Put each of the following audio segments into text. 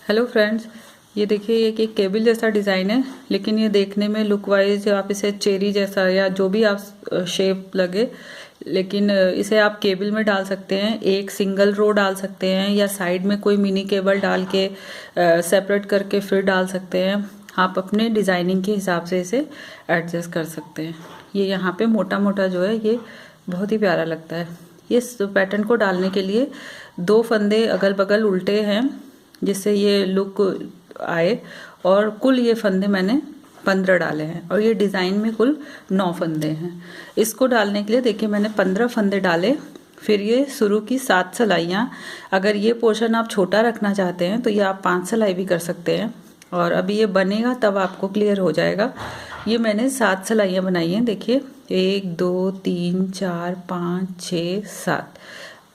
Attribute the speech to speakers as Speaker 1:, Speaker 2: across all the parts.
Speaker 1: Hello friends, ये देखिए ये एक केबिल जैसा डिज़ाइन है, लेकिन ये देखने में लुक वाइज आप इसे चेरी जैसा या जो भी आप शेप लगे, लेकिन इसे आप केबिल में डाल सकते हैं। एक सिंगल रो डाल सकते हैं या साइड में कोई मिनी केबल डाल के सेपरेट करके फिर डाल सकते हैं। आप अपने डिज़ाइनिंग के हिसाब से इसे एडजस्ट कर सकते हैं। ये यहाँ पे मोटा मोटा जो है ये बहुत ही प्यारा लगता है। ये पैटर्न को डालने के लिए 2 फंदे अगल बगल उल्टे हैं जिससे ये लुक आए, और कुल ये फंदे मैंने 15 डाले हैं और ये डिज़ाइन में कुल 9 फंदे हैं। इसको डालने के लिए देखिए मैंने 15 फंदे डाले। फिर ये शुरू की 7 सिलाइयाँ, अगर ये पोर्शन आप छोटा रखना चाहते हैं तो ये आप 5 सिलाई भी कर सकते हैं, और अभी ये बनेगा तब आपको क्लियर हो जाएगा। ये मैंने 7 सिलाइयाँ बनाई हैं, देखिए 1 2 3 4 5 6 7,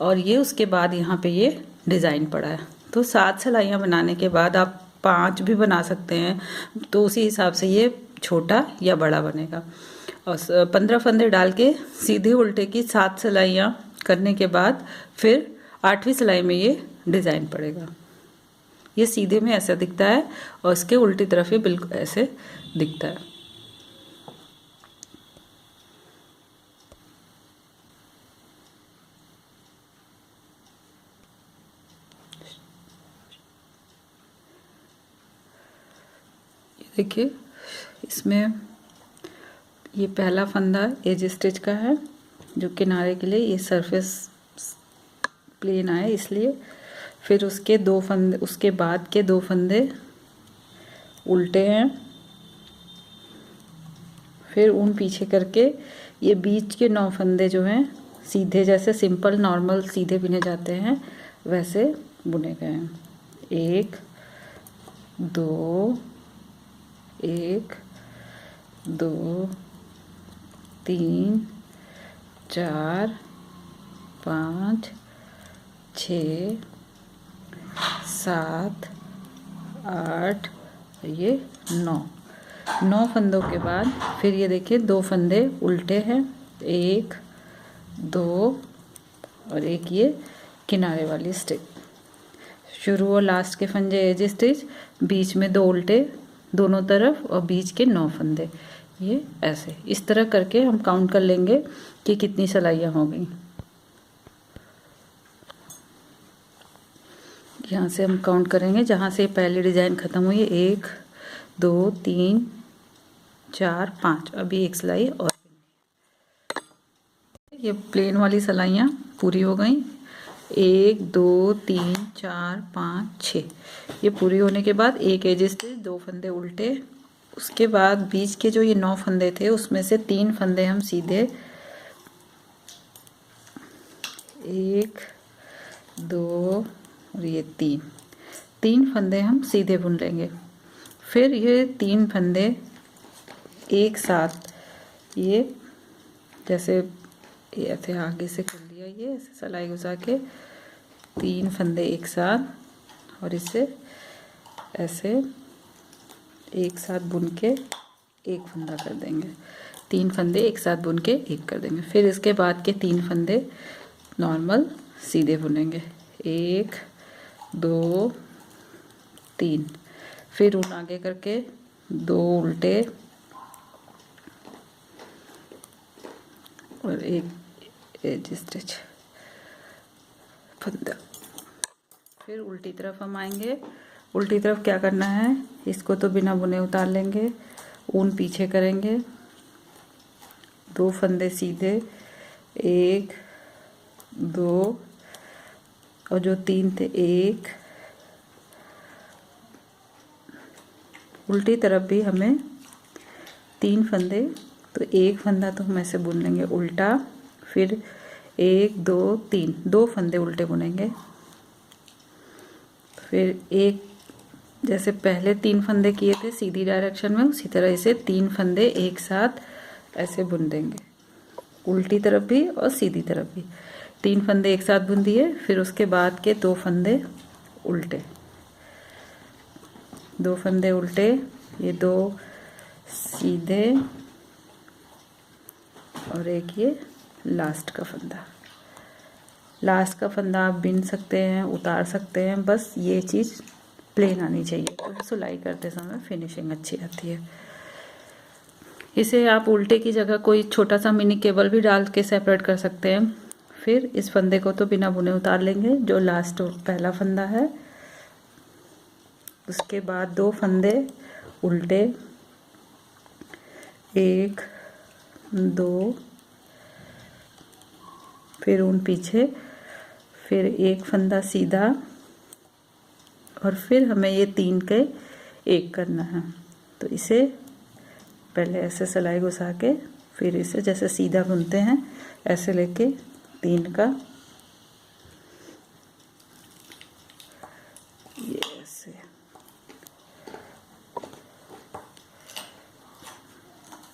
Speaker 1: और ये उसके बाद यहाँ पे ये डिज़ाइन पड़ा है। तो 7 सिलाइयाँ बनाने के बाद आप 5 भी बना सकते हैं, तो उसी हिसाब से ये छोटा या बड़ा बनेगा। और 15 फंदे डाल के सीधे उल्टे की 7 सिलाइयाँ करने के बाद फिर 8वीं सिलाई में ये डिज़ाइन पड़ेगा। ये सीधे में ऐसा दिखता है और इसके उल्टी तरफ ये बिल्कुल ऐसे दिखता है। देखिए इसमें ये पहला फंदा एज स्टिच का है, जो किनारे के लिए ये सरफेस प्लेन आए इसलिए। फिर उसके 2 फंदे, उसके बाद के 2 फंदे उल्टे हैं, फिर ऊन पीछे करके ये बीच के 9 फंदे जो हैं सीधे, जैसे सिंपल नॉर्मल सीधे बुने जाते हैं वैसे बुने गए हैं। 1 2 1 2 3 4 5 6 7 8, ये 9 फंदों के बाद फिर ये देखिए 2 फंदे उल्टे हैं, 1 2 और एक ये किनारे वाली स्टिच। शुरू और लास्ट के फंदे एज स्टिच, बीच में 2 उल्टे दोनों तरफ और बीच के 9 फंदे। ये ऐसे इस तरह करके हम काउंट कर लेंगे कि कितनी सिलाइयाँ हो गई। यहाँ से हम काउंट करेंगे जहाँ से पहली डिज़ाइन ख़त्म हुई है, 1 2 3 4 5, अभी एक सिलाई और। ये प्लेन वाली सिलाइयाँ पूरी हो गई। 1 2 3 4 5 6, ये पूरी होने के बाद एक एज स्टिच, 2 फंदे उल्टे, उसके बाद बीच के जो ये 9 फंदे थे उसमें से 3 फंदे हम सीधे 1 2 और ये 3 फंदे हम सीधे बुन लेंगे। फिर ये 3 फंदे एक साथ, ये जैसे ऐसे आगे से कर लिया, ये ऐसे सिलाई घुसा के 3 फंदे एक साथ, और इसे ऐसे एक साथ बुन के एक फंदा कर देंगे। 3 फंदे एक साथ बुन के एक कर देंगे। फिर इसके बाद के 3 फंदे नॉर्मल सीधे बुनेंगे, 1 2 3, फिर ऊन आगे करके 2 उल्टे और एक एज स्टिच फंदा। फिर उल्टी तरफ हम आएंगे। उल्टी तरफ क्या करना है, इसको तो बिना बुने उतार लेंगे, ऊन पीछे करेंगे, 2 फंदे सीधे, 1 2 और जो 3 थे 1। उल्टी तरफ भी हमें 3 फंदे, तो एक फंदा तो हम ऐसे बुन लेंगे उल्टा, फिर 1 2 3, 2 फंदे उल्टे बुनेंगे, फिर एक, जैसे पहले 3 फंदे किए थे सीधी डायरेक्शन में, उसी तरह इसे 3 फंदे एक साथ ऐसे बुन देंगे, उल्टी तरफ भी और सीधी तरफ भी 3 फंदे एक साथ बुन दिए। फिर उसके बाद के 2 फंदे उल्टे, 2 फंदे उल्टे, ये 2 सीधे और एक ये लास्ट का फंदा। लास्ट का फंदा आप बिन सकते हैं, उतार सकते हैं, बस ये चीज़ प्लेन आनी चाहिए, तो सिलाई करते समय फिनिशिंग अच्छी आती है। इसे आप उल्टे की जगह कोई छोटा सा मिनी केबल भी डाल के सेपरेट कर सकते हैं। फिर इस फंदे को तो बिना बुने उतार लेंगे, जो लास्ट पहला फंदा है। उसके बाद 2 फंदे उल्टे, 1 2, फिर उन पीछे, फिर 1 फंदा सीधा, और फिर हमें ये 3 के 1 करना है। तो इसे पहले ऐसे सिलाई घुसा के, फिर इसे जैसे सीधा बुनते हैं ऐसे लेके 3 का ये ऐसे,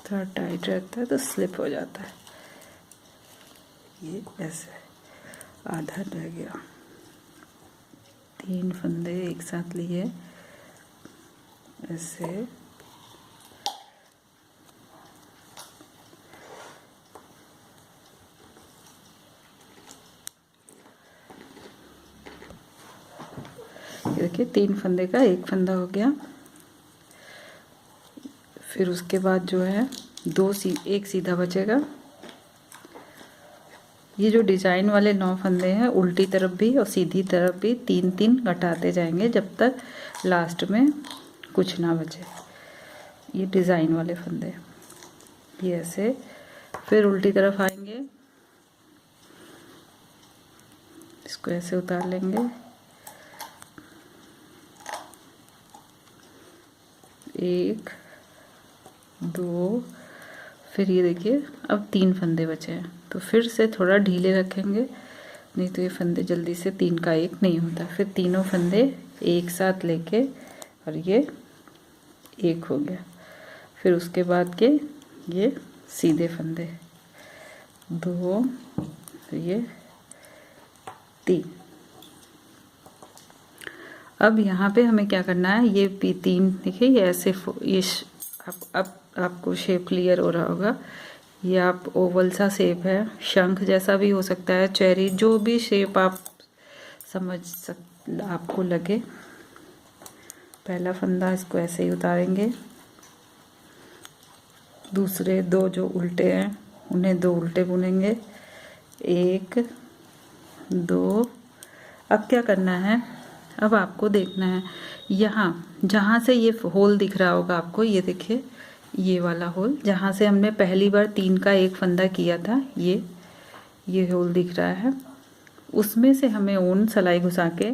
Speaker 1: थोड़ा टाइट रहता है तो स्लिप हो जाता है। ये ऐसे आधा रह गया, 3 फंदे एक साथ लिए ऐसे, देखिए 3 फंदे का 1 फंदा हो गया। फिर उसके बाद जो है 1 सीधा बचेगा। ये जो डिजाइन वाले 9 फंदे हैं, उल्टी तरफ भी और सीधी तरफ भी 3-3 घटाते जाएंगे जब तक लास्ट में कुछ ना बचे। ये डिजाइन वाले फंदे, ये ऐसे। फिर उल्टी तरफ आएंगे, इसको ऐसे उतार लेंगे, 1 2, फिर ये देखिए अब 3 फंदे बचे हैं, तो फिर से थोड़ा ढीले रखेंगे, नहीं तो ये फंदे जल्दी से 3 का 1 नहीं होता। फिर तीनों फंदे एक साथ लेके, और ये 1 हो गया। फिर उसके बाद के ये सीधे फंदे 2, ये 3। अब यहाँ पे हमें क्या करना है, ये 3 देखिए ये ऐसे, ये अब आपको शेप क्लियर हो रहा होगा। ये आप ओवल सा शेप है, शंख जैसा भी हो सकता है, चेरी, जो भी शेप आप आपको लगे। पहला फंदा इसको ऐसे ही उतारेंगे, दूसरे 2 जो उल्टे हैं उन्हें 2 उल्टे बुनेंगे, 1 2। अब क्या करना है, अब आपको देखना है यहाँ जहाँ से ये होल दिख रहा होगा आपको, ये देखिए ये वाला होल, जहाँ से हमने पहली बार 3 का 1 फंदा किया था, ये होल दिख रहा है। उसमें से हमें ऊन सिलाई घुसा के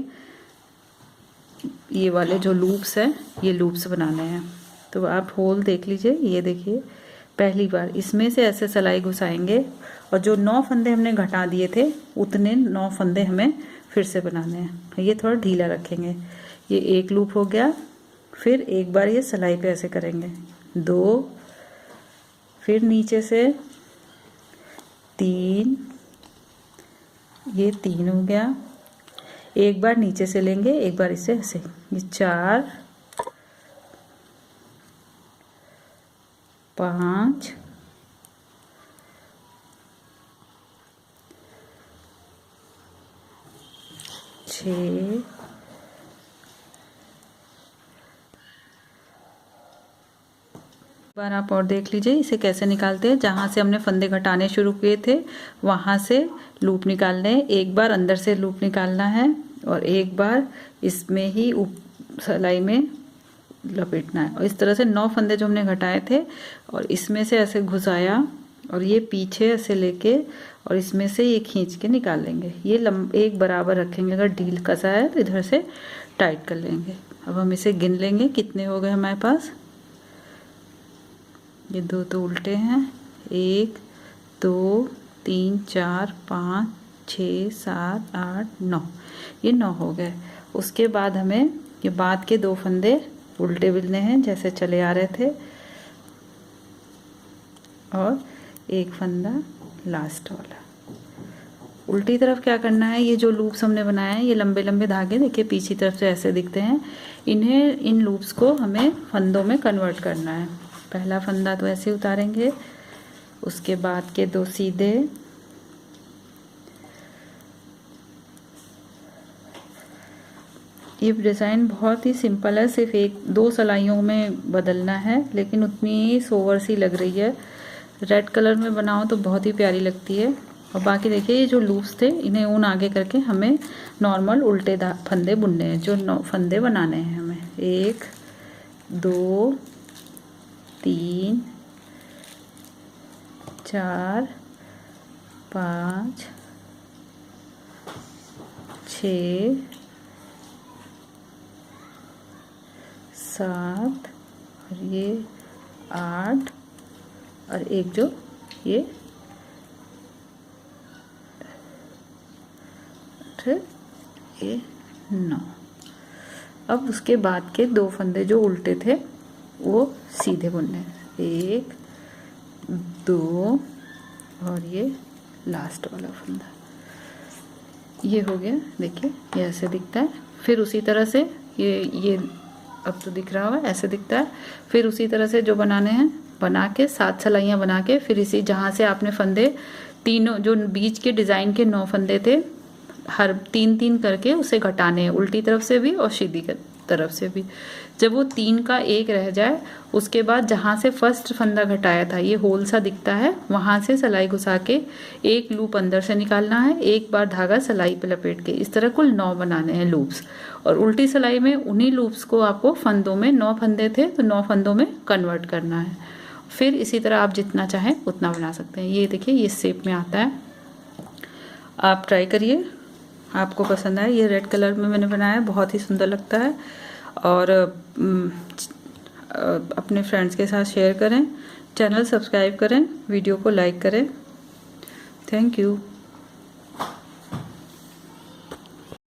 Speaker 1: ये वाले जो लूप्स हैं, ये लूप्स बनाने हैं। तो आप होल देख लीजिए, ये देखिए पहली बार इसमें से ऐसे सिलाई घुसाएंगे, और जो 9 फंदे हमने घटा दिए थे उतने 9 फंदे हमें फिर से बनाने हैं। ये थोड़ा ढीला रखेंगे। ये 1 लूप हो गया, फिर एक बार ये सिलाई पे ऐसे करेंगे 2, फिर नीचे से 3, ये 3 हो गया। एक बार नीचे से लेंगे, एक बार इसे ऐसे, ये 4 5 6 बार आप और देख लीजिए इसे कैसे निकालते हैं। जहाँ से हमने फंदे घटाने शुरू किए थे वहाँ से लूप निकालने, एक बार अंदर से लूप निकालना है और एक बार इसमें ही सिलाई में लपेटना है। और इस तरह से 9 फंदे जो हमने घटाए थे और इसमें से ऐसे घुसाया और ये पीछे ऐसे लेके और इसमें से ये खींच के निकाल लेंगे। ये एक बराबर रखेंगे, अगर ढील कसा है तो इधर से टाइट कर लेंगे। अब हम इसे गिन लेंगे कितने हो गए हमारे पास। ये 2 तो उल्टे हैं, 1 2 3 4 5 6 7 8 9, ये 9 हो गए। उसके बाद हमें ये बाद के 2 फंदे उल्टे बिलने हैं जैसे चले आ रहे थे और एक फंदा लास्ट वाला। उल्टी तरफ क्या करना है, ये जो लूप्स हमने बनाए हैं ये लंबे लंबे धागे देखिए पीछे तरफ से ऐसे दिखते हैं, इन्हें इन लूप्स को हमें फंदों में कन्वर्ट करना है। पहला फंदा तो ऐसे उतारेंगे, उसके बाद के 2 सीधे, ये डिज़ाइन बहुत ही सिंपल है, सिर्फ 1-2 सिलाइयों में बदलना है, लेकिन उतनी सोवर सी लग रही है। रेड कलर में बनाओ तो बहुत ही प्यारी लगती है। और बाकी देखिए ये जो लूप्स थे इन्हें ऊन आगे करके हमें नॉर्मल उल्टे फंदे बुनने हैं, जो फंदे बनाने हैं हमें। 1 2 3 4 5 6 7 और ये 8 और एक जो ये ये 9। अब उसके बाद के 2 फंदे जो उल्टे थे वो सीधे बुनने हैं। 1 2 और ये लास्ट वाला फंदा, ये हो गया। देखिए ये ऐसे दिखता है। फिर उसी तरह से ये अब तो दिख रहा होगा, ऐसे दिखता है। फिर उसी तरह से जो बनाने हैं बना के 7 सिलाइयाँ बना के फिर इसी जहाँ से आपने फंदे तीनों जो बीच के डिज़ाइन के 9 फंदे थे हर 3-3 करके उसे घटाने हैं, उल्टी तरफ से भी और सीधी तरफ से भी। जब वो 3 का 1 रह जाए उसके बाद जहाँ से फर्स्ट फंदा घटाया था ये होल सा दिखता है, वहाँ से सिलाई घुसा के एक लूप अंदर से निकालना है, एक बार धागा सिलाई पे लपेट के। इस तरह कुल 9 बनाने हैं लूप्स। और उल्टी सिलाई में उन्हीं लूप्स को आपको फंदों में 9 फंदे थे तो 9 फंदों में कन्वर्ट करना है। फिर इसी तरह आप जितना चाहें उतना बना सकते हैं। ये देखिए ये शेप में आता है, आप ट्राई करिए, आपको पसंद आए। ये रेड कलर में मैंने बनाया, बहुत ही सुंदर लगता है। और अपने फ्रेंड्स के साथ शेयर करें, चैनल सब्सक्राइब करें, वीडियो को लाइक करें। Thank you.